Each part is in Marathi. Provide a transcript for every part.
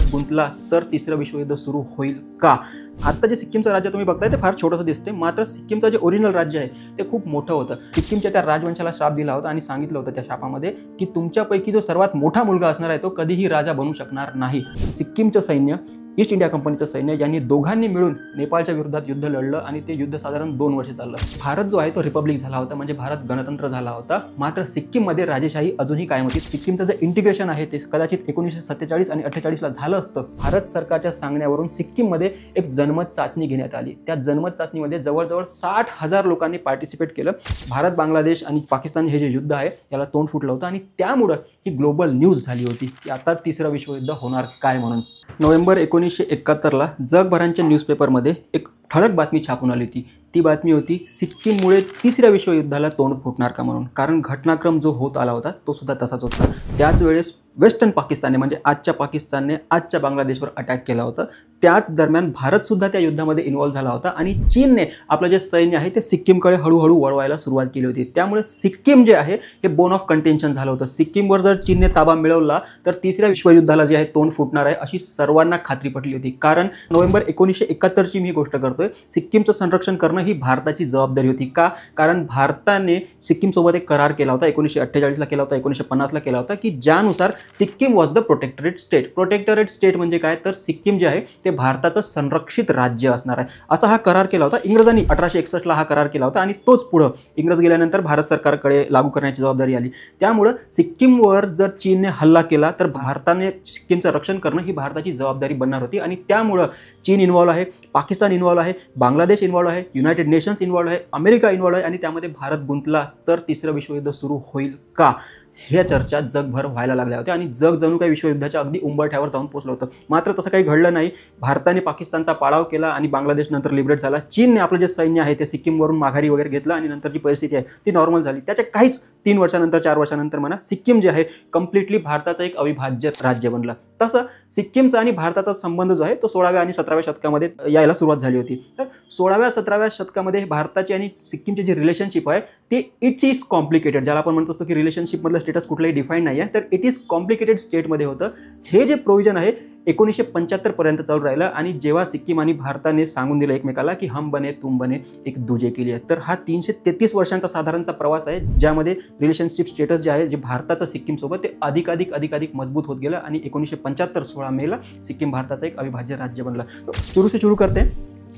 भारत गुंतला तर तिसरं विश्वयुद्ध सुरू होईल का? आता जे सिक्कीमचं राज्य तुम्ही बघताय ते फार छोटंसं दिसते, मात्र सिक्कीमचं जे ओरिजिनल राज्य आहे ते खूप मोठं होतं. सिक्कीमच्या त्या राजवंशाला श्राप दिला होता आणि सांगितलं होतं त्या शापामध्ये की तुमच्यापैकी जो सर्वात मोठा मुलगा असणार आहे तो कधीही राजा बनू शकणार नाही. सिक्कीमचं सैन्य, ईस्ट इंडिया कंपनीचं सैन्य यांनी दोघांनी मिळून नेपाळच्या विरोधात युद्ध लढलं आणि ते युद्ध साधारण 2 वर्ष चाललं. भारत जो आहे तो रिपब्लिक झाला होता, म्हणजे भारत गणतंत्र झाला होता. मात्र सिक्कीममध्ये राजेशाही अजूनही कायम होती. सिक्कीमचं जे इंटिग्रेशन आहे ते कदाचित 1947 आणि 48ला झालं असतं. भारत सरकारच्या सांगण्यावरून सिक्कीममध्ये एक जनमत चाचणी घेण्यात आली. त्या जनमत चाचणीमध्ये जवळजवळ 60,000 लोकांनी पार्टिसिपेट केलं. भारत, बांगलादेश आणि पाकिस्तान हे जे युद्ध आहे याला तोंड फुटलं होतं आणि त्यामुळं ही ग्लोबल न्यूज झाली होती की आता तिसरं विश्वयुद्ध होणार काय म्हणून. नोव्हेंबर 1971ला जगभरांच्या न्यूजपेपरमध्ये एक ठळक बातमी छापून आली होती. ती बातमी होती सिक्कीममुळे तिसऱ्या विश्वयुद्धाला तोंड फुटणार का म्हणून. कारण घटनाक्रम जो होत आला होता तो सुद्धा तसाच होता. त्याच वेळेस वेस्टर्न पाकिस्तानने म्हणजे आजच्या पाकिस्तानने आजच्या बांगलादेशवर अटॅक केला होता. त्याच दरम्यान भारतसुद्धा त्या युद्धामध्ये इन्व्हॉल्व झाला होता आणि चीनने आपलं जे सैन्य आहे ते सिक्कीमकडे हळूहळू वळवायला सुरुवात केली होती. त्यामुळे सिक्कीम जे आहे हे बोन ऑफ कंटेन्शन झालं होतं. सिक्कीमवर जर चीनने ताबा मिळवला तर तिसऱ्या विश्वयुद्धाला जे आहे तोंड फुटणार आहे अशी सर्वांना खात्री पटली होती. कारण नोव्हेंबर 1971ची मी गोष्ट करतोय. सिक्कीमचं संरक्षण करणं ही भारताची जबाबदारी होती. का? कारण भारताने सिक्कीमसोबत एक करार केला होता, 1948ला केला होता, 1950ला केला होता की ज्यानुसार Sikkim was the protectorate state. Protectorate state म्हणजे काय, तर सिक्कीम जे आहे ते भारताचं संरक्षित राज्य असणार आहे असा हा करार केला होता. इंग्रजांनी 1861ला हा करार केला होता आणि तोच पुढं इंग्रज गेल्यानंतर भारत सरकारकडे लागू करण्याची जबाबदारी आली. त्यामुळं सिक्कीमवर जर चीनने हल्ला केला तर भारताने सिक्कीमचं रक्षण करणं ही भारताची जबाबदारी बनणार होती. आणि त्यामुळं चीन इन्व्हॉल्व आहे, पाकिस्तान इन्व्हॉल्व आहे, बांगलादेश इन्व्हॉल्व आहे, युनायटेड नेशन्स इन्व्हॉल्व आहे, अमेरिका इन्व्हॉल्व आहे आणि त्यामध्ये भारत गुंतला तर तिसरं विश्वयुद्ध सुरू होईल का, ह्या चर्चा जगभर व्हायला लागल्या होत्या आणि जग जणू काही विश्वयुद्धाच्या अगदी उंबरठ्यावर जाऊन पोहोचलं होतं. मात्र तसं काही घडलं नाही. भारताने पाकिस्तानचा पाडाव केला आणि बांगलादेश नंतर लिबरेट झाला. चीनने आपलं जे सैन्य आहे ते सिक्कीमवरून माघारी वगैरे घेतलं आणि नंतर जी परिस्थिती आहे ती नॉर्मल झाली. त्याच्या काहीच 3 वर्षानंतर 4 वर्षानंतर म्हणा सिक्कीम जे आहे कम्प्लिटली भारताचं एक अविभाज्य राज्य बनलं. तसं सिक्कीमचा आणि भारताचा संबंध जो आहे तो 16व्या आणि 17व्या शतकामध्ये यायला सुरुवात झाली होती. तर 16व्या 17व्या शतकामध्ये भारताची आणि सिक्कीमची जी रिलेशनशिप आहे ते इट इज कॉम्प्लिकेटेड, ज्याला आपण म्हणतो की रिलेशनशिपमधलं स्टेटस कुठलाही डिफाईन नाही आहे, तर इट इज कॉम्प्लिकेटेड स्टेटमध्ये होतं. हे जे प्रोव्हिजन आहे 1975 पर्यंत चालू राहिलं आणि जेव्हा सिक्कीम आणि भारताने सांगून दिलं एकमेकाला की हम बने तुम बने एक दूजे के लिए, तर हा 333 वर्षांचा साधारणचा प्रवास आहे ज्यामध्ये रिलेशनशिप स्टेटस जे आहे जे भारताचं सिक्कीमसोबत ते अधिक मजबूत होत गेलं आणि 1975 16 मेला सिक्कीम भारताचं एक अविभाज्य राज्य बनलं. तो शुरू से शुरू करते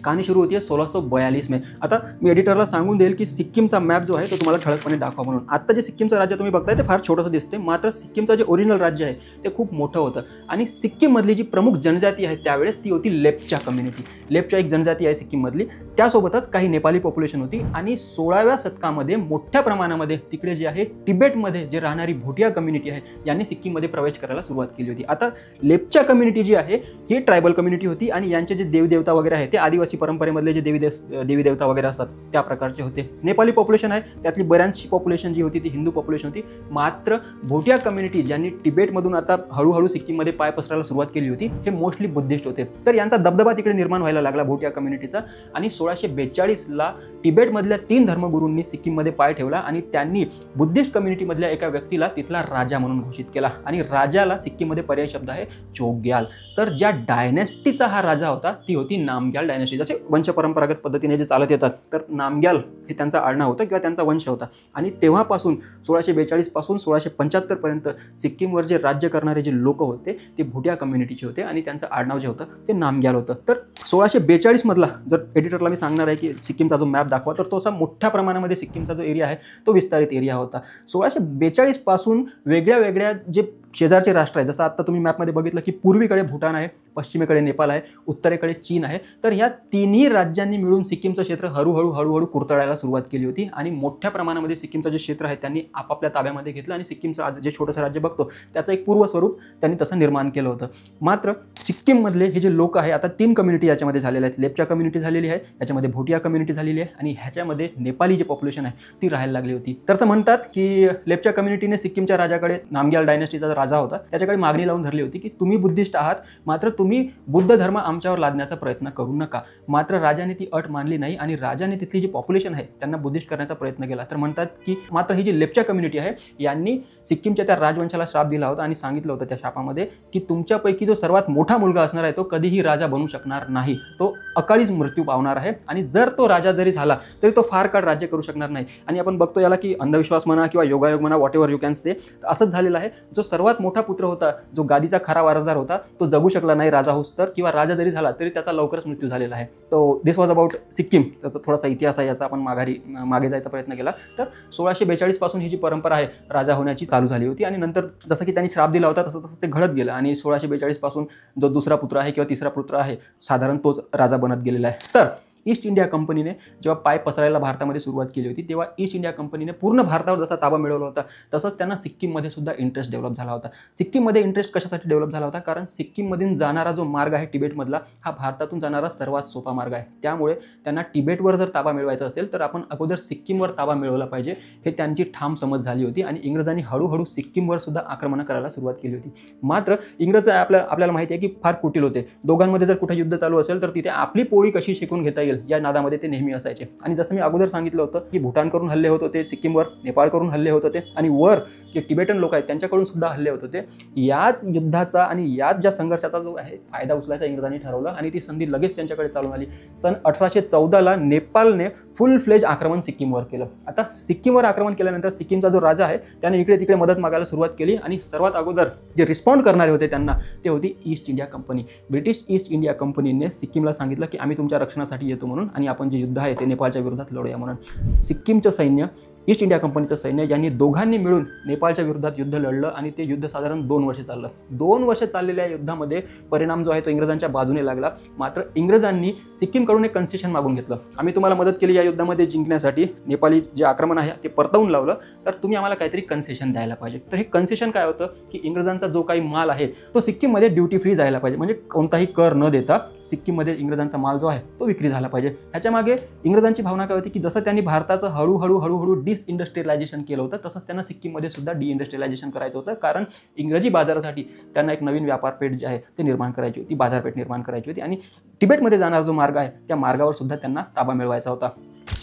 कहानी शुरू होती है 1642 में. आता मी एडिटरला सांगून देईल की सिक्कीमचा मॅप जो आहे तो तुम्हाला ठळकपणे दाखवा म्हणून. आता जे सिक्कीमचं राज्य तुम्ही बघताय ते फार छोटंसं दिसते, मात्र सिक्कीमचं जे ओरिजिनल राज्य आहे ते खूप मोठं होतं. आणि सिक्कीममधली जी प्रमुख जनजाती आहे त्यावेळेस ती होती लेप्चा कम्युनिटी. लेप्चा एक जनजाती आहे सिक्कीममधली. त्यासोबतच काही नेपाली पॉप्युलेशन होती आणि 16व्या शतकामध्ये मोठ्या प्रमाणामध्ये तिकडे जे आहे तिबेटमध्ये जे राहणारी भोटिया कम्युनिटी आहे यांनी सिक्कीममध्ये प्रवेश करायला सुरुवात केली होती. आता लेप्चा कम्युनिटी जी आहे ही ट्रायबल कम्युनिटी होती आणि यांचे जे देवदेवता वगैरे आहे ते आदिवासी परंपरेमधले जे देवी देवता वगैरे असतात त्या प्रकारचे होते. नेपाली पॉप्युलेशन आहे त्यातली बऱ्याचशी पॉप्युलेशन जी होती ती हिंदू पॉप्युलेशन होती. मात्र भोटिया कम्युनिटी ज्यांनी तिबेटमधून आता हळूहळू सिक्कीममध्ये पाय पसरायला सुरुवात केली होती हे मोस्टली बुद्धिस्ट होते. तर यांचा दबदबा तिकडे निर्माण व्हायला लागला भोटिया कम्युनिटीचा आणि 1642ला तिबेटमधल्या 3 धर्मगुरूंनी सिक्कीममध्ये पाय ठेवला आणि त्यांनी बुद्धिस्ट कम्युनिटीमधल्या एका व्यक्तीला तिथला राजा म्हणून घोषित केला आणि राजाला सिक्कीममध्ये पर्याय शब्द आहे चोग्याल. तर ज्या डायनेस्टीचा हा राजा होता ती होती नामग्याल डायनेस्टी. जसे वंशपरंपरागत पद्धतीने जे चालत येतात तर नामग्याल हे त्यांचा आडनाव होतं किंवा त्यांचा वंश होता. आणि तेव्हापासून 1642 पासून 1675 पर्यंत सिक्कीमवर जे राज्य करणारे जे लोक होते ते भोटिया कम्युनिटीचे होते आणि त्यांचं आडनाव जे होतं ते नामग्याल होतं. तर 1642 मधला जर एडिटरला मी सांगणार आहे की सिक्कीमचा जो मॅप दाखवा तर तो असा मोठ्या प्रमाणामध्ये सिक्कीमचा जो एरिया आहे तो विस्तारित एरिया होता. 1642 पासून वेगळ्या जे शेजारचे राष्ट्र आहे, जसं आता तुम्ही मॅपमध्ये बघितलं की पूर्वीकडे भूटान आहे, पश्चिमेकडे नेपाळ आहे, उत्तरेकडे चीन आहे. तर ह्या तिन्ही राज्यांनी मिळून सिक्कीमचं क्षेत्र हळूहळू कुरतडायला सुरुवात केली होती आणि मोठ्या प्रमाणामध्ये सिक्कीमचं जे क्षेत्र आहे त्यांनी आपापल्या ताब्यामध्ये घेतलं आणि सिक्कीमचं आज जे छोटंसं राज्य बघतो त्याचं एक पूर्वस्वरूप त्यांनी तसं निर्माण केलं होतं. मात्र सिक्कीममधले हे जे लोक आहे आता 3 कम्युनिटी याच्यामध्ये झालेल्या आहेत. लेप्चा कम्युनिटी झालेली आहे, याच्यामध्ये भोटिया कम्युनिटी झालेली आहे आणि ह्याच्यामध्ये नेपाली जे पॉप्युलेशन आहे ती राहायला लागली होती. तर असं म्हणतात की लेप्चा कम्युनिटीने सिक्कीमच्या राजाकडे नामग्याल डायनेस्टीचा राजा होता त्याच्याकडे मागणी लावून धरली होती की तुम्ही बुद्धिस्ट आहात मात्र तुम्ही बुद्ध धर्म आमच्यावर लादण्याचा प्रयत्न करू नका. मात्र राजाने ती अट मानली नाही आणि राजाने तिथली जी पॉप्युलेशन आहे त्यांना बुद्धिस्ट करण्याचा प्रयत्न केला. तर म्हणतात की मात्र ही जी लेप्चा कम्युनिटी आहे यांनी सिक्कीमच्या त्या राजवंशाला श्राप दिला होता आणि सांगितलं होतं त्या शापामध्ये की तुमच्यापैकी जो सर्वात मोठा मोठा मुलगा असणार आहे तो कधीही राजा बनू शकणार नाही, तो अकाळीच मृत्यू पावणार आहे आणि जर तो राजा जरी झाला तरी तो फार काळ राज्य करू शकणार नाही. आणि आपण बघतो याला की अंधविश्वास म्हणा किंवा योगायोग म्हणा, what ever you can say, असंच झालेलं आहे. जो सर्वात मोठा पुत्र होता, जो गादीचा खरा वारसदार होता, तो जगू शकला नाही राजा होस तर, किंवा राजा जरी झाला तरी त्याचा लवकरच मृत्यू झालेला आहे. तो दिस वॉज अबाउट सिक्कीम. तर थोडासा इतिहास आहे याचा, आपण मागे जायचा प्रयत्न केला तर 1642 पासून ही जी परंपरा आहे राजा होण्याची चालू झाली होती. आणि नंतर जसं की त्यांनी श्राप दिला होता तसं तसं ते घडत गेलं आणि 1642 पासून जो दुसरा पुत्र आहे किंवा तिसरा पुत्र आहे साधारण तोच राजा बनत गेलेला आहे. तर ईस्ट इंडिया कंपनीने जेव्हा पाय पसरायला भारतामध्ये सुरुवात केली होती तेव्हा ईस्ट इंडिया कंपनीने पूर्ण भारतावर जसा ताबा मिळवला होता तसंच त्यांना सिक्कीममध्ये सुद्धा इंटरेस्ट डेव्हलप झाला होता. सिक्कीममध्ये इंटरेस्ट कशासाठी डेव्हलप झाला होता, कारण सिक्कीममधून जाणारा जो मार्ग आहे तिबेटमधला, हा भारतातून जाणारा सर्वात सोपा मार्ग आहे. त्यामुळे त्यांना तिबेटवर जर ताबा मिळवायचा असेल तर आपण अगोदर सिक्कीमवर ताबा मिळवला पाहिजे, हे त्यांची ठाम समज झाली होती. आणि इंग्रजांनी हळूहळू सिक्कीमवर सुद्धा आक्रमण करायला सुरुवात केली होती. मात्र इंग्रज आपल्याला माहिती आहे की फार कुटील होते. दोघांमध्ये जर कुठे युद्ध चालू असेल तर तिथे आपली पोळी कशी शिकून घेता येईल या नादामध्ये ते नेहमी असायचे. आणि जसं मी अगोदर सांगितलं होतं की भूटानकडून हल्ले होत होते सिक्कीमवर, नेपाळकडून हल्ले होत होते आणि वर जे तिबेटन लोक आहेत त्यांच्याकडून सुद्धा हल्ले होत होते. याच युद्धाचा आणि याच ज्या संघर्षाचा जो आहे फायदा उचलायचा इंग्रजांनी ठरवलं आणि ती संधी लगेच त्यांच्याकडे चालून आली. सन 1814ला नेपाळने फुल फ्लेज आक्रमण सिक्कीमवर केलं. आता सिक्कीमवर आक्रमण केल्यानंतर सिक्कीमचा जो राजा आहे त्याने इकडे तिकडे मदत मागायला सुरुवात केली आणि सर्वात अगोदर जे रिस्पॉन्ड करणारे होते त्यांना ते होती east India company. British east India कंपनीने सिक्कीमला सांगितलं की आम्ही तुमच्या रक्षणासाठी येतो म्हणून आणि आपण जे युद्ध आहे ते नेपाळच्या विरोधात लढूया म्हणून. सिक्कीमचं सैन्य, ईस्ट इंडिया कंपनीचं सैन्य यांनी दोघांनी मिळून नेपाळच्या विरोधात युद्ध लढलं आणि ते युद्ध साधारण 2 वर्ष चाललं. 2 वर्ष चाललेल्या युद्धामध्ये परिणाम जो आहे तो इंग्रजांच्या बाजूने लागला. मात्र इंग्रजांनी सिक्कीमकडून एक कन्सेशन मागून घेतलं, आम्ही तुम्हाला मदत केली या युद्धामध्ये जिंकण्यासाठी, नेपाळी जे आक्रमण आहे ते परतवून लावलं, तर तुम्ही आम्हाला काहीतरी कन्सेशन द्यायला पाहिजे. तर हे कन्सेशन काय होतं की इंग्रजांचा जो काही माल आहे तो सिक्कीममध्ये ड्युटी फ्री जायला पाहिजे, म्हणजे कोणताही कर न देता सिक्कीममध्ये इंग्रजांचा माल जो आहे तो विक्री झाला पाहिजे. ह्याच्यामागे इंग्रजांची भावना काय होती की जसं त्यांनी भारताचं हळूहळू डिसइंडस्ट्रियलायझेशन केलं होतं तसंच त्यांना सिक्कीममध्ये सुद्धा डिइंडस्ट्रियलायझेशन करायचं होतं. कारण इंग्रजी बाजारासाठी त्यांना एक नवीन व्यापारपेठ जे आहे ते निर्माण करायची होती, बाजारपेठ निर्माण करायची होती आणि तिबेटमध्ये जाणारा जो मार्ग आहे त्या मार्गावर सुद्धा त्यांना ताबा मिळवायचा होता.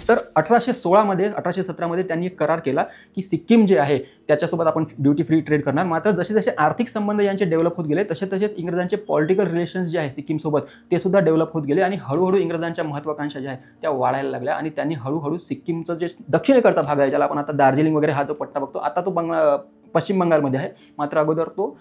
तर 1817मध्ये त्यांनी एक करार केला की सिक्कीम जे आहे त्याच्यासोबत आपण ड्युटी फ्री ट्रेड करणार. मात्र जसे जसे आर्थिक संबंध यांचे डेव्हलप होत गेले तसेच इंग्रजांचे पॉलिटिकल रिलेशन्स जे आहे सिक्कीमसोबत ते सुद्धा डेव्हलप होत गेले आणि हळूहळू इंग्रजांच्या महत्त्वाकांक्षा ज्या आहेत त्या वाढायला लागल्या आणि त्यांनी हळूहळू सिक्कीमचं जे दक्षिणेकडचा भाग आहे ज्याला आपण आता दार्जिलिंग वगैरे हा जो पट्टा बघतो, आता तो पश्चिम बंगालमध्ये आहे, मात्र अगोदर तो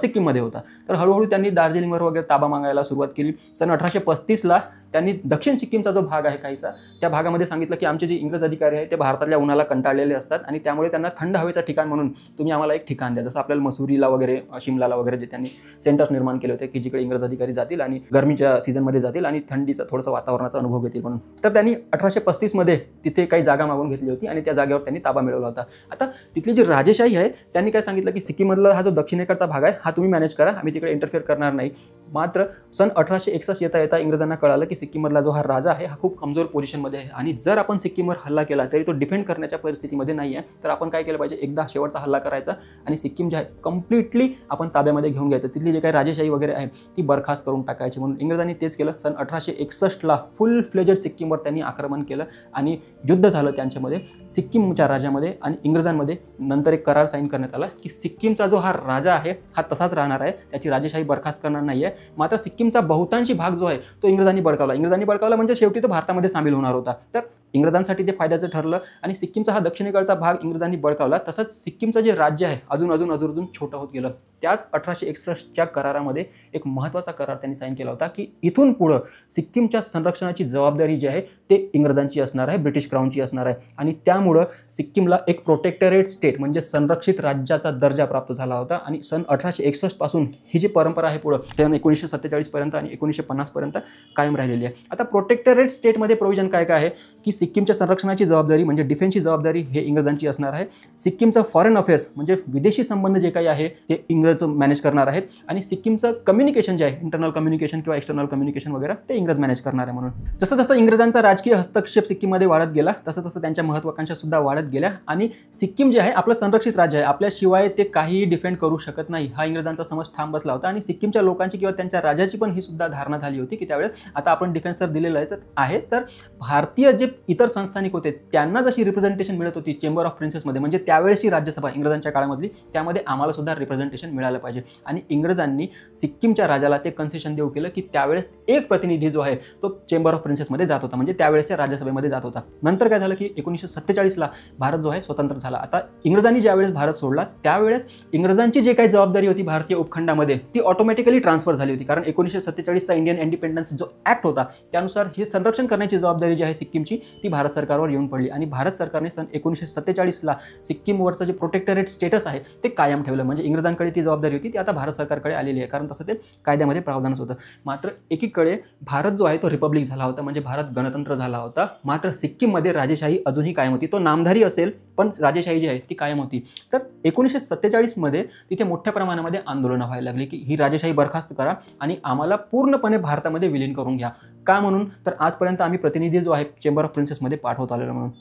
सिक्कीममध्ये होता. तर हळूहळू त्यांनी दार्जिलिंगवर वगैरे ताबा मागायला सुरुवात केली. सन 1835ला त्यांनी दक्षिण सिक्कीमचा जो भाग आहे काहीसा त्या भागामध्ये सांगितलं की आमचे जे इंग्रज अधिकारी आहेत ते भारतातल्या उन्हाला कंटाळलेले असतात आणि त्यामुळे त्यांना थंड हवेचं ठिकाण म्हणून तुम्ही आम्हाला एक ठिकाण द्या. जसं आपल्याला मसुरीला वगैरे शिमलाला वगैरे जे त्यांनी सेंटर्स निर्माण केले होते की जिकडे इंग्रज अधिकारी जातील आणि गरमीच्या सीझनमध्ये जातील आणि थंडीचा थोडंसं वातावरणाचा अनुभव घेतील म्हणून. तर त्यांनी 1835मध्ये तिथे काही जागा मागून घेतली होती आणि त्या जागेवर त्यांनी ताबा मिळवला होता. आता तिथली जी राजेशाही आहे त्यांनी काय सांगितलं की सिक्कीममधला हा जो दक्षिणेकडचा भाग आहे हा तुम्ही मॅनेज करा, आम्ही तिकडे इंटरफेअर करणार नाही. मात्र सन 1861 येता इंग्रजांना कळालं की सिक्कीममधला जो हा राजा आहे हा खूप कमजोर पोझिशनमध्ये आहे आणि जर आपण सिक्कीमवर हल्ला केला तरी तो डिफेंड करण्याच्या परिस्थितीमध्ये नाही आहे. तर आपण काय केलं पाहिजे, एकदा शेवटचा हल्ला करायचा आणि सिक्कीम जे आहे कम्प्लिटली आपण ताब्यामध्ये घेऊन घ्यायचं, तिथली जे काही राजेशाही वगैरे आहे ती बरखास्त करून टाकायची. म्हणून इंग्रजांनी तेच केलं. सन 1861ला फुल फ्लेजेड सिक्कीमवर त्यांनी आक्रमण केलं आणि युद्ध झालं त्यांच्यामध्ये, सिक्कीमच्या राजामध्ये आणि इंग्रजांमध्ये. नंतर एक करार साईन करण्यात आला की सिक्कीमचा जो हा राजा आहे हा तसाच राहणार आहे, त्याची राजेशाही बरखास्त करणार नाही आहे. मात्र सिक्कीमचा बहुतांशी भाग जो आहे तो इंग्रजांनी बळकावला म्हणजे शेवटी तो भारतामध्ये सामील होणार होता. तर इंग्रजांसाठी ते फायद्याचं ठरलं आणि सिक्कीमचा हा दक्षिणेकडचा भाग इंग्रजांनी बळकावला. तसंच सिक्कीमचं जे राज्य आहे अजून छोटं होत गेलं. त्याच 1861च्या करारामध्ये एक महत्त्वाचा करार त्यांनी साईन केला होता की इथून पुढं सिक्कीमच्या संरक्षणाची जबाबदारी जी आहे ते इंग्रजांची असणार आहे, ब्रिटिश क्राऊनची असणार आहे आणि त्यामुळं सिक्कीमला एक प्रोटेक्टरेट स्टेट म्हणजे संरक्षित राज्याचा दर्जा प्राप्त झाला होता. आणि सन 1861 पासून ही जी परंपरा आहे पुढं त्यानं 1947 पर्यंत आणि 1950 पर्यंत कायम राहिलेली आहे. आता प्रोटेक्टरेट स्टेटमध्ये प्रोव्हिजन काय आहे की सिक्कीमच्या संरक्षणाची जबाबदारी म्हणजे डिफेन्सची जबाबदारी हे इंग्रजांची असणार आहे. सिक्कीमचं फॉरेन अफेअर्स म्हणजे विदेशी संबंध जे काही आहे ते इंग्रज मॅनेज करणार आहेत आणि सिक्कीमचं कम्युनिकेशन जे आहे इंटरनल कम्युनिकेशन किंवा एक्सटर्नल कम्युनिकेशन वगैरे ते इंग्रज मॅनेज करणार आहे. म्हणून जसं इंग्रजांचा राजकीय हस्तक्षेप सिक्कीममध्ये वाढत गेला तसं त्यांच्या महत्त्वाकांक्षा सुद्धा वाढत गेल्या आणि सिक्कीम जे आहे आपलं संरक्षित राज्य आहे, आपल्याशिवाय ते काहीही डिफेंड करू शकत नाही हा इंग्रजांचा समज ठाम बसला होता. आणि सिक्कीमच्या लोकांची किंवा त्यांच्या राजाची पण ही सुद्धा धारणा झाली होती की त्यावेळेस आता आपण डिफेन्स तर दिलेलं आहे तर भारतीय जे इतर संस्थानिक होते त्यांना जशी रिप्रेझेंटेशन मिळत होती चेंबर ऑफ प्रिन्सेसमध्ये, म्हणजे त्यावेळेसची राज्यसभा इंग्रजांच्या काळामधली, त्यामध्ये आम्हाला सुद्धा रिप्रेझेंटेशन मिळालं पाहिजे. आणि इंग्रजांनी सिक्कीमच्या राजाला ते कन्सेशन देऊ केलं की त्यावेळेस एक प्रतिनिधी जो आहे तो चेंबर ऑफ प्रिन्सेसमध्ये जात होता, म्हणजे त्यावेळेसच्या राज्यसभेमध्ये जात होता. नंतर काय झालं की 1947ला भारत जो आहे स्वतंत्र झाला. आता इंग्रजांनी ज्यावेळेस भारत सोडला त्यावेळेस इंग्रजांची जे काही जबाबदारी होती भारतीय उपखंडामध्ये ती ऑटोमॅटिकली ट्रान्सफर झाली होती, कारण 1947चा इंडियन इंडिपेंडन्स जो ॲक्ट होता त्यानुसार हे संरक्षण करण्याची जबाबदारी जी आहे सिक्कीमची ती भारत सरकारवर येऊन पडली. आणि भारत सरकारने सन 1947ला सिक्कीमवरचं जे प्रोटेक्टरेट स्टेटस आहे ते कायम ठेवलं, म्हणजे इंग्रजांकडे ती जबाबदारी होती ती आता भारत सरकारकडे आलेली आहे, कारण तसं ते कायद्यामध्ये प्रावधानच होतं. मात्र एकीकडे भारत जो आहे तो रिपब्लिक झाला होता, म्हणजे भारत गणतंत्र झाला होता, मात्र सिक्कीममध्ये राजेशाही अजूनही कायम होती. तो नामधारी असेल पण राजेशाही जी आहे ती कायम होती. तर 1947मध्ये तिथे मोठ्या प्रमाणामध्ये आंदोलनं व्हायला लागली की ही राजेशाही बरखास्त करा आणि आम्हाला पूर्णपणे भारतामध्ये विलीन करून घ्या. का म्हणून तर आजपर्यंत आम्ही प्रतिनिधी जो आहे चेंबर ऑफ प्रिन्सेसमध्ये पाठवत आलेलो म्हणून.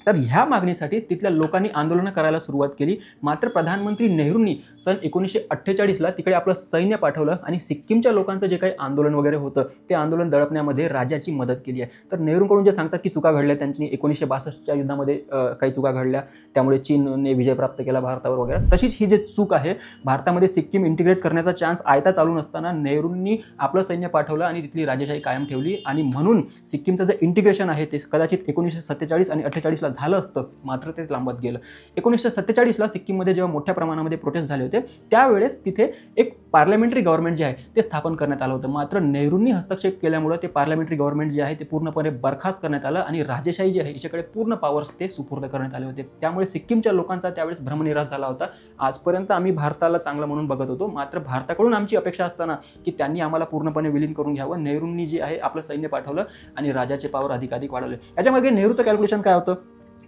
तर ह्या मागणीसाठी तिथल्या लोकांनी आंदोलनं करायला सुरुवात केली. मात्र प्रधानमंत्री नेहरूंनी सन 1948ला तिकडे आपलं सैन्य पाठवलं आणि सिक्कीमच्या लोकांचं जे काही आंदोलन वगैरे होतं ते आंदोलन दडपण्यामध्ये राजाची मदत केली आहे. तर नेहरूंकडून जे सांगतात की चुका घडल्या, त्यांनी 1962च्या युद्धामध्ये काही चुका घडल्या, त्यामुळे चीनने विजय प्राप्त केला भारतावर वगैरे, तशीच ही जी चूक आहे भारतामध्ये सिक्कीम इंटिग्रेट करण्याचा चान्स आयता चालू नसताना नेहरूंनी आपलं सैन्य पाठवलं आणि तिथली राजेशाही कायम ठेवली. आणि म्हणून सिक्कीमचं जे इंटिग्रेशन आहे ते कदाचित 1947 आणि 48ला झालं असतं, मात्र ते लांबत गेलं. 1947ला सिक्कीममध्ये जेव्हा मोठ्या प्रमाणामध्ये प्रोटेस्ट झाले होते त्यावेळेस तिथे एक पार्लमेंटरी गव्हर्नमेंट जे आहे ते स्थापन करण्यात आलं होतं. मात्र नेहरूंनी हस्तक्षेप केल्यामुळे ते पार्लमेंटरी गव्हर्नमेंट जे आहे ते पूर्णपणे बरखास्त करण्यात आलं आणि राजेशाही जी आहे हिच्याकडे पूर्ण पॉवर्स ते सुपूर्द करण्यात आले होते. त्यामुळे सिक्कीमच्या लोकांचा त्यावेळेस भ्रमनिरास झाला होता. आजपर्यंत आम्ही भारताला चांगलं म्हणून बघत होतो, मात्र भारताकडून आमची अपेक्षा असताना की त्यांनी आम्हाला पूर्णपणे विलीन करून घ्यावं, नेहरूंनी जे आहे आपलं सैन्य पाठवलं आणि राजाचे पॉवर अधिकाधिक वाढवले. याच्यामागे नेहरूचं कॅल्क्युलेशन काय होतं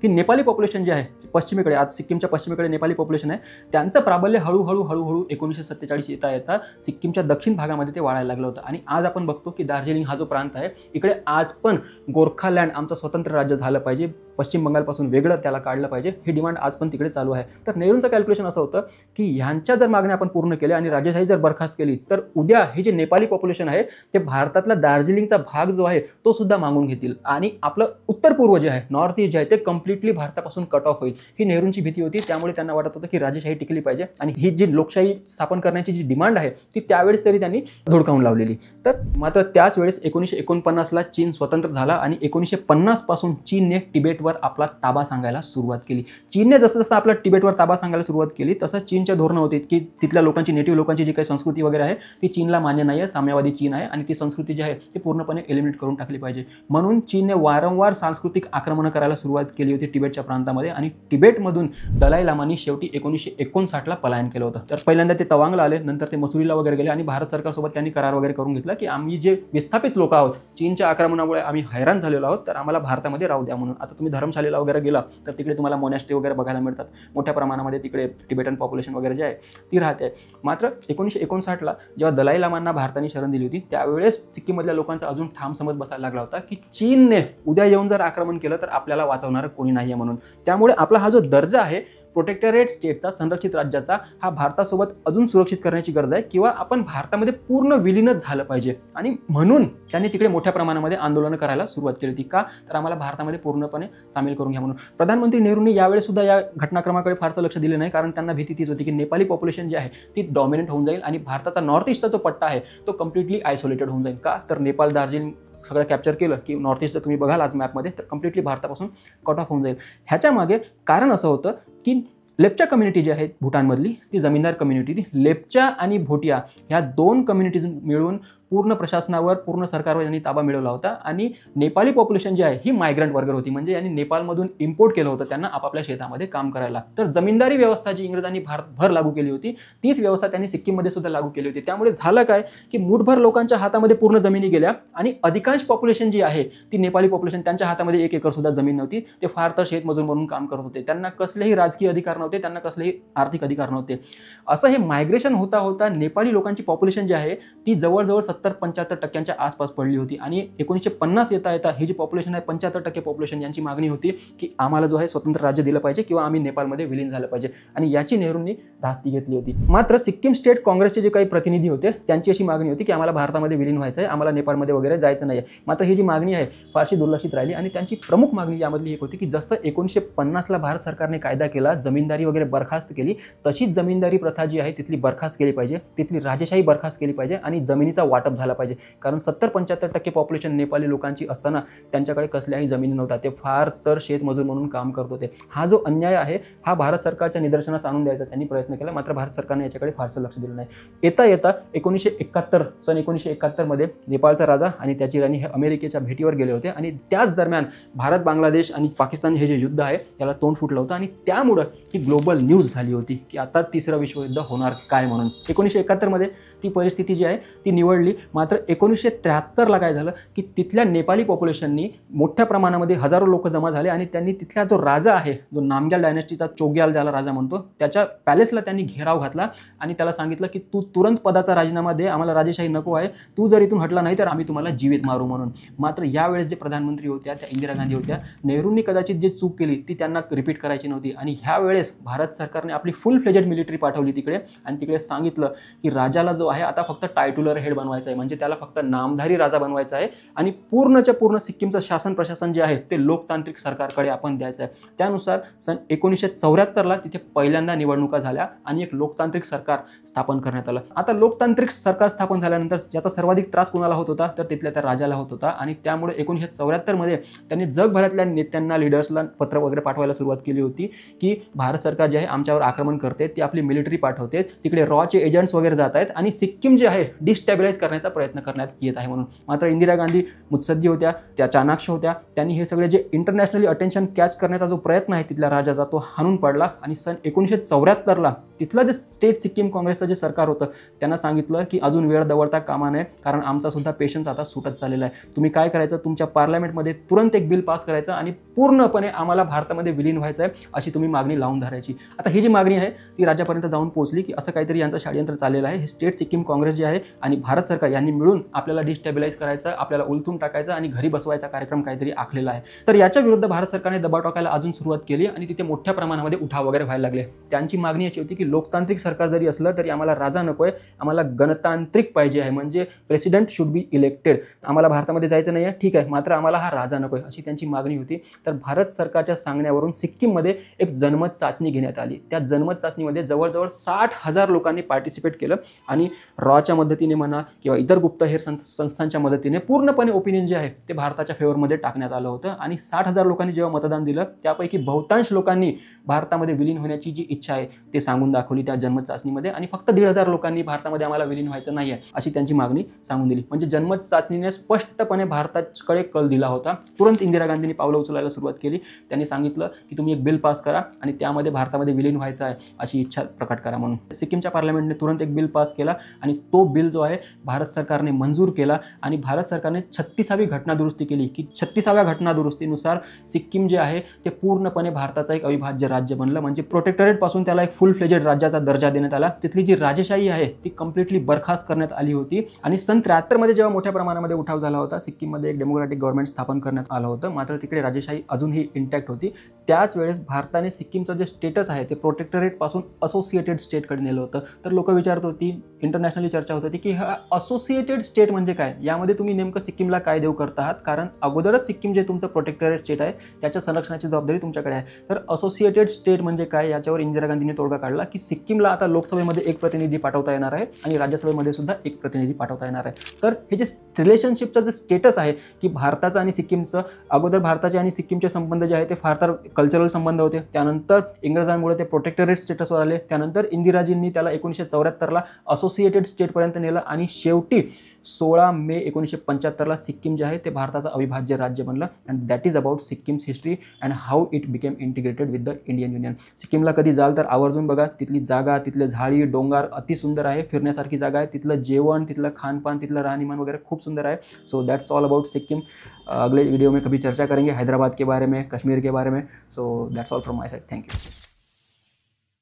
की नेपाली पॉप्युलेशन जे आहे पश्चिमेकडे, आज सिक्कीमच्या पश्चिमेकडे नेपाली पॉप्युलेशन आहे, त्यांचं प्राबल्य हळूहळू 1947 येता सिक्कीमच्या दक्षिण भागामध्ये ते वाढायला लागलं होतं. आणि आज आपण बघतो की दार्जिलिंग हा जो प्रांत आहे इकडे आज पण गोरखालँड आमचं स्वतंत्र राज्य झालं पाहिजे, पश्चिम बंगालपासून वेगळं त्याला काढलं पाहिजे, ही डिमांड आज पण तिकडे चालू आहे. तर नेहरूंचं कॅल्क्युलेशन असं होतं की ह्यांच्या जर मागण्या आपण पूर्ण केल्या आणि राजेशाही जर बरखास्त केली तर उद्या हे जे नेपाली पॉप्युलेशन आहे ते भारतातला दार्जिलिंगचा भाग जो आहे तो सुद्धा मागून घेतील आणि आपलं उत्तर पूर्व जे आहे, नॉर्थ ईस्ट जे आहे ते कम्प्लिटली भारतापासून कट ऑफ होईल. ही नेहरूंची भीती होती. त्यामुळे त्यांना वाटत होतं की राजेशाही टिकली पाहिजे आणि ही जी लोकशाही स्थापन करण्याची जी डिमांड आहे ती त्यावेळेस तरी त्यांनी धुडकावून लावलेली. तर मात्र त्याच वेळेस 1949ला चीन स्वतंत्र झाला आणि 1950 पासून चीनने तिबेटवर आपला ताबा सांगायला सुरुवात केली. चीनने जसं आपला तिबेटवर ताबा सांगायला सुरुवात केली तसं चीनच्या धोरणं होती की तिथल्या लोकांची, नेटिव्ह लोकांची जी काही संस्कृती वगैरे आहे ती चीनला मान्य नाही आहे, साम्यवादी चीन आहे आणि ती संस्कृती जी आहे ती पूर्णपणे एलिमिनेट करून टाकली पाहिजे. म्हणून चीनने वारंवार सांस्कृतिक आक्रमणं करायला सुरुवात केली होती तिबेटच्या प्रांतामध्ये आणि तिबेटमधून दलाई लामांनी शेवटी 1959ला पलायन केलं होतं. तर पहिल्यांदा ते तवांगला आले, नंतर ते मसुरीला वगैरे गेले आणि भारत सरकारसोबत त्यांनी करार वगैरे करून घेतला की आम्ही जे विस्थापित लोक आहोत, चीनच्या आक्रमणामुळे आम्ही हैराण झालेलो आहोत, तर आम्हाला भारतामध्ये राहू द्या म्हणून. आता तुम्ही धर्मशालेला वगैरे गेला तर तिकडे तुम्हाला मोनॅस्ट्री वगैरे बघायला मिळतात. मोठ्या प्रमाणामध्ये तिकडे तिबेटन पॉप्युलेशन वगैरे जे आहे ती राहते. मात्र 1959ला जेव्हा दलाई लामांना भारताने शरण दिली होती त्यावेळेस सिक्कीममधल्या लोकांचा अजून ठाम समज बसायला लागला होता की चीनने उद्या येऊन जर आक्रमण केलं तर आपल्याला वाचवणारं कोणी नाही आहे म्हणून. त्यामुळे आपला हा जो दर्जा आहे प्रोटेक्टरेट स्टेटचा, संरक्षित राज्याचा, हा भारतासोबत अजून सुरक्षित करण्याची गरज आहे किंवा आपण भारतामध्ये पूर्ण विलीनच झालं पाहिजे. आणि म्हणून त्यांनी तिकडे मोठ्या प्रमाणामध्ये आंदोलनं करायला सुरुवात केली होती. का तर आम्हाला भारतामध्ये पूर्णपणे सामील करून घ्या म्हणून. प्रधानमंत्री नेहरूंनी यावेळेस सुद्धा या घटनाक्रमाकडे फारसं लक्ष दिले नाही, कारण त्यांना भीती तीच होती की नेपाली पॉप्युलेशन जी आहे ती डॉमिनेट होऊन जाईल आणि भारताचा नॉर्थ ईस्टचा जो पट्टा आहे तो कम्प्लिटली आयसोलेटेड होऊन जाईल. का तर नेपाळ, दार्जिलिंग सगळं कॅप्चर केलं की नॉर्थ ईस्ट तुम्ही बघाल आज मॅपमध्ये तर कम्प्लिटली भारतापासून कट ऑफ होऊन जाईल. ह्याच्या मागे कारण असं होतं की लेप्चा कम्युनिटी जी आहे भूटानमधली ती जमीनदार कम्युनिटी, ती लेप्चा आणि भोटिया ह्या दोन कम्युनिटीज मिळून पूर्ण प्रशासनावर, पूर्ण सरकारवर यांनी ताबा मिळवला होता. आणि नेपाली पॉप्युलेशन जी आहे ही मायग्रंट वर्गर होती, म्हणजे यांनी नेपाळमधून इम्पोर्ट केलं होतं त्यांना आपापल्या शेतामध्ये काम करायला. तर जमीनदारी व्यवस्था जी इंग्रजांनी भारतभर लागू केली होती तीच व्यवस्था त्यांनी सिक्कीममध्ये सुद्धा लागू केली होती. त्यामुळे झालं काय की मुठभर लोकांच्या हातामध्ये पूर्ण जमिनी गेल्या आणि अधिकांश पॉप्युलेशन जी आहे ती नेपाली पॉप्युलेशन, त्यांच्या हातामध्ये 1 एकर सुद्धा जमीन नव्हती. ते फार तर शेतमजूर म्हणून काम करत होते. त्यांना कसलेही राजकीय अधिकार नव्हते, त्यांना कसलेही आर्थिक अधिकार नव्हते. असं हे मायग्रेशन होता होता नेपाळी लोकांची पॉप्युलेशन जी आहे ती जवळजवळ 70-75% आसपास पडली होती. आणि 1950 येता येता ही जी पॉप्युलेशन आहे 75% पॉप्युलेशन यांची मागणी होती की आम्हाला जो आहे स्वतंत्र राज्य दिलं पाहिजे किंवा आम्ही नेपाळमध्ये विलीन झालं पाहिजे. आणि याची नेहरूंनी धास्ती घेतली होती. मात्र सिक्कीम स्टेट काँग्रेसचे जे काही प्रतिनिधी होते त्यांची अशी मागणी होती की आम्हाला भारतामध्ये विलीन व्हायचं आहे, आम्हाला नेपाळमध्ये वगैरे जायचं नाही. मात्र ही जी मागणी आहे फारशी दुर्लक्षित राहिली. आणि त्यांची प्रमुख मागणी यामधली एक होती की जसं 1950ला भारत सरकारने कायदा केला, जमीनदारी वगैरे बरखास्त केली, तशीच जमीनदारी प्रथा जी आहे तिथली बरखास्त केली पाहिजे, तिथली राजेशाही बरखास्त केली पाहिजे आणि जमिनीचा वाटप झाला पाहिजे. कारण 70-75% पॉप्युलेशन नेपाळी लोकांची असताना त्यांच्याकडे कसल्याही जमिनी नव्हत्या, ते फार तर शेतमजूर म्हणून काम करत होते. हा जो अन्याय आहे हा भारत सरकारच्या निदर्शनास आणून द्यायचा त्यांनी प्रयत्न केला, मात्र भारत सरकारने याच्याकडे फारसं लक्ष दिलं नाही. येता येता 1971 मध्ये नेपाळचा राजा आणि त्याची राणी हे अमेरिकेच्या भेटीवर गेले होते. आणि त्याच दरम्यान भारत, बांगलादेश आणि पाकिस्तान हे जे युद्ध आहे याला तोंड फुटलं होतं. आणि त्यामुळं ही ग्लोबल न्यूज झाली होती की आता तिसरं विश्वयुद्ध होणार काय म्हणून. 1971 मध्ये ती परिस्थिती जी आहे ती निवडली. मात्र 1973ला काय झालं की तिथल्या नेपाळी पॉप्युलेशननी मोठ्या प्रमाणामध्ये हजारो लोक जमा झाले आणि त्यांनी तिथला जो राजा आहे, जो नामग्याल डायनेस्टीचा चोग्याल ज्याला राजा म्हणतो, त्याच्या पॅलेसला त्यांनी घेराव घातला आणि त्याला सांगितलं की तू तुरंत पदाचा राजीनामा दे, आम्हाला राजेशाही नको आहे, तू जर इथून हटला नाही तर आम्ही तुम्हाला जीवित मारू म्हणून. मात्र यावेळेस जे प्रधानमंत्री होत्या त्या इंदिरा गांधी होत्या. नेहरूंनी कदाचित जे चूक केली ती त्यांना रिपीट करायची नव्हती. आणि ह्या वेळेस भारत सरकारने आपली फुल फ्लेजेड मिलिटरी पाठवली तिकडे आणि तिकडे सांगितलं की राजाला जो आहे आता फक्त टायटुलर हेड बनवायचा आहे, म्हणजे त्याला फक्त नामधारी राजा बनवायचा आहे आणि पूर्णच्या पूर्ण सिक्कीमचं शासन प्रशासन जे आहे ते लोकतांत्रिक सरकारकडे आपण द्यायचं आहे. त्यानुसार सन 1974ला तिथे पहिल्यांदा निवडणुका झाल्या आणि एक लोकतांत्रिक सरकार स्थापन करण्यात आलं. आता लोकतांत्रिक सरकार स्थापन झाल्यानंतर याचा सर्वाधिक त्रास कोणाला होत होता तर तिथल्या त्या राजाला होत होता. आणि त्यामुळे 1974 मध्ये त्यांनी जगभरातल्या नेत्यांना, लिडर्सला पत्र वगैरे पाठवायला सुरुवात केली होती की भारत सरकार जे आहे आमच्यावर आक्रमण करते, ती आपली मिलिटरी पाठवते, तिकडे रॉचे एजंट्स वगैरे जात आहेत आणि सिक्कीम जे आहे डिस्टॅबिलाइज करण्याचा प्रयत्न करण्यात येत आहे म्हणून. मात्र इंदिरा गांधी मुत्सद्दी होत्या, त्या चाणाक्ष होत्या. त्यांनी हे सगळे जे इंटरनॅशनली अटेन्शन कॅच करण्याचा जो प्रयत्न आहे तिथल्या राजाचा तो हाणून पाडला. आणि सन 1974ला तिथलं जे स्टेट सिक्कीम काँग्रेसचं जे सरकार होतं त्यांना सांगितलं की अजून वेळ दवडता कामा नये, कारण आमचा सुद्धा पेशन्स आता सुटत चाललेला आहे. तुम्ही काय करायचं, तुमच्या पार्लमेंटमध्ये तुरंत एक बिल पास करायचं आणि पूर्णपणे आम्हाला भारतामध्ये विलीन व्हायचं आहे अशी तुम्ही मागणी लावून धरायची. आता ही जी मागणी आहे ती राज्यापर्यंत जाऊन पोहोचली की असं काहीतरी यांचं षडयंत्र चाललेलं आहे. हे स्टेट सिक्कीम काँग्रेस जे आहे आणि भारत सरकार यांनी मिळून आपल्याला डिस्टॅबिलाइज करायचं, आपल्याला उलथून टाकायचं आणि घरी बसवायचा कार्यक्रम काहीतरी आखलेला आहे. तर याच्या विरुद्ध भारत सरकारने दबाव टाकायला अजून सुरुवात केली आणि तिथे मोठ्या प्रमाणामध्ये उठाव वगैरे व्हायला लागले. त्यांची मागणी अशी होती की लोकतांत्रिक सरकार जरी असलं तरी आम्हाला राजा नकोय, आम्हाला गणतांत्रिक पाहिजे आहे, म्हणजे प्रेसिडेंट शुड बी इलेक्टेड. आम्हाला भारतामध्ये जायचं नाही आहे, ठीक आहे, मात्र आम्हाला हा राजा नकोय अशी त्यांची मागणी होती. तर भारत सरकारच्या सांगण्यावरून सिक्कीममध्ये एक जनमत चाचणी घेण्यात आली. त्या जनमत चाचणीमध्ये जवळजवळ 60,000 लोकांनी पार्टिसिपेट केलं आणि रॉच्या मदतीने म्हणा किंवा इतर गुप्तहेर संस्थांच्या मदतीने पूर्णपणे ओपिनियन जे आहे ते भारताच्या फेवरमध्ये टाकण्यात आलं होतं. आणि 60,000 लोकांनी जेव्हा मतदान दिलं त्यापैकी बहुतांश लोकांनी भारतामध्ये विलीन होण्याची जी इच्छा आहे ते सांगून दाखवली त्या जनमत चाचणीमध्ये. आणि फक्त 1,500 लोकांनी भारतामध्ये आम्हाला विलीन व्हायचं नाही आहे अशी त्यांची मागणी सांगून दिली. म्हणजे जनमत चाचणीने स्पष्टपणे भारताकडे कल दिला होता. तुरंत इंदिरा गांधींनी पावलं उचलायला सुरुवात केली. त्यांनी सांगितलं की तुम्ही एक बिल पास करा आणि त्यामध्ये भारतामध्ये विलीन व्हायचं आहे अशी इच्छा प्रकट करा म्हणून. सिक्कीमच्या पार्लमेंटने तुरंत एक बिल पास केला आणि तो बिल जो आहे भारत सरकारने मंजूर केला. आणि भारत सरकारने 36वी घटनादुरुस्ती केली की 36व्या घटनादुरुस्तीनुसार सिक्कीम जे आहे ते पूर्णपणे भारताचा एक अविभाज्य राज्य बनलं. म्हणजे प्रोटेक्टरेट पासून त्याला एक फुल फ्लेजेड राज्याचा दर्जा देण्यात आला. तिथली जी राजेशाही आहे ती कम्प्लिटली बरखास्त करण्यात आली होती. आणि सन 73 मध्ये जेव्हा मोठ्या प्रमाणामध्ये उठाव झाला होता, सिक्कीममध्ये एक डेमोक्रॅटिक गव्हर्नमेंट स्थापन करण्यात आलं होतं, मात्र तिकडे राजेशाही अजूनही इंटॅक्ट होती. त्याच वेळेस भारताने सिक्कीमचं जे स्टेटस आहे ते प्रोटेक्टरेट पासून असोसिएटेड स्टेटकडे नेलं होतं. तर लोक विचारत होती, इंटरनॅशनली चर्चा होत होती की हा असोसिएटेड स्टेट म्हणजे काय, यामध्ये तुम्ही नेमकं सिक्कीमला काय देऊ करता आहात, कारण अगोदरच सिक्कीम जे तुमचं प्रोटेक्टरेट स्टेट आहे त्याच्या संरक्षणाची जबाबदारी तुमच्याकडे आहे. तर असोसिएटेड स्टेट म्हणजे काय याच्यावर इंदिरा गांधींनी तोडगा काढला की सिक्कीमला आता लोकसभेमध्ये एक प्रतिनिधी पाठवता येणार आहे आणि राज्यसभेमध्ये सुद्धा एक प्रतिनिधी पाठवता येणार आहे. तर हे जे रिलेशनशिपचं जे स्टेटस आहे की भारताचं आणि सिक्कीमचं, अगोदर भारताचे आणि सिक्कीमचे संबंध जे आहे ते फार तर कल्चरल संबंध होते. त्यानंतर इंग्रजांमुळे ते प्रोटेक्टरेट स्टेटसवर आले. त्यानंतर इंदिराजींनी त्याला 1974ला असोसिएटेड स्टेटपर्यंत नेलं आणि शेवटी 16 मे 1975ला सिक्कीम जे आहे ते भारताचं अविभाज्य राज्य बनलं. And that is about Sikkim's history and how it became integrated with the Indian union. सिक्कीमला कधी जाल तर आवर्जून बघा. तिथली जागा, तिथले झाडी डोंगर अति सुंदर आहे, फिरण्यासारखी जागा आहे. तिथलं जेवण, तिथलं खानपान, तिथलं राहणीमान वगैरह खूप सुंदर है. So that's all about Sikkim. अगले वीडियो में कभी चर्चा करेंगे हैदराबाद के बारे में, कश्मीर के बारे में. So that's all from my side. Thank you.